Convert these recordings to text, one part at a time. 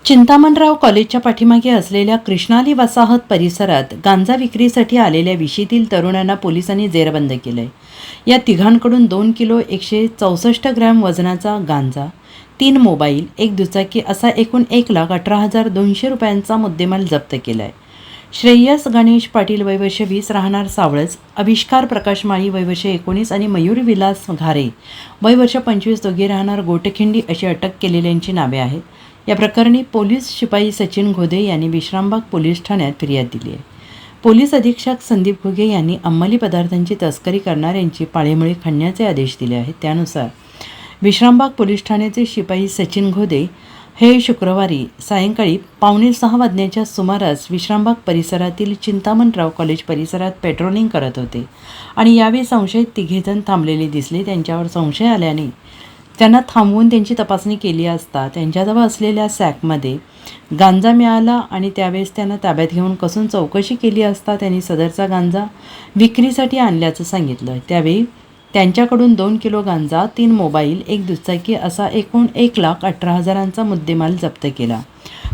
चिंतामणराव कॉलेजच्या पाठीमागे असलेल्या कृष्णाली वसाहत परिसरात गांजा विक्रीसाठी आलेल्या विशीतील तरुणांना पोलिसांनी जेरबंद केलंय। या तिघांकडून 2 किलो 164 ग्रॅम वजनाचा गांजा, 3 मोबाईल, 1 दुचाकी असा एकूण 1,18,200 रुपयांचा मुद्देमाल जप्त केलाय। श्रेयस गणेश पाटील वय वर्ष 20 राहणार सावळज, आविष्कार प्रकाश माळी वय वर्ष 19 आणि मयूर विलास घारे वय वर्ष 25 दोघे राहणार गोटखिंडी अशी अटक केलेल्यांची नावे आहेत। या प्रकरणी पोलीस शिपाई सचिन घोदे यांनी विश्रामबाग पोलीस ठाण्यात फिर्याद दिली आहे। पोलीस अधीक्षक संदीप घुगे यांनी अंमली पदार्थांची तस्करी करणाऱ्यांची पाळेमुळे खणण्याचे आदेश दिले आहेत। त्यानुसार विश्रामबाग पोलीस ठाण्याचे शिपाई सचिन घोदे हे शुक्रवारी सायंकाळी 5:45 वाजण्याच्या सुमारास विश्रामबाग परिसरातील चिंतामणराव कॉलेज परिसरात पेट्रोलिंग करत होते आणि यावेळी संशयित तिघेजण थांबलेले दिसले। त्यांच्यावर संशय आल्याने त्यांना थांबवून त्यांची तपासणी केली असता त्यांच्याजवळ असलेल्या सॅकमध्ये गांजा मिळाला आणि त्यावेळेस त्यांना ताब्यात घेऊन कसून चौकशी केली असता त्यांनी सदरचा गांजा विक्रीसाठी आणल्याचं सांगितलं। त्यावेळी त्यांच्याकडून 2 किलो गांजा, 3 मोबाईल, 1 दुचाकी असा एकूण 1,18,000चा मुद्देमाल जप्त केला।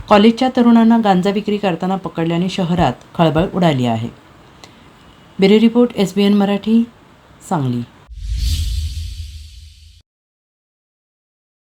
कॉलेजच्या तरुणांना गांजा विक्री करताना पकडल्याने शहरात खळबळ उडाली आहे। Bureau report SBN Marathi, Sangli.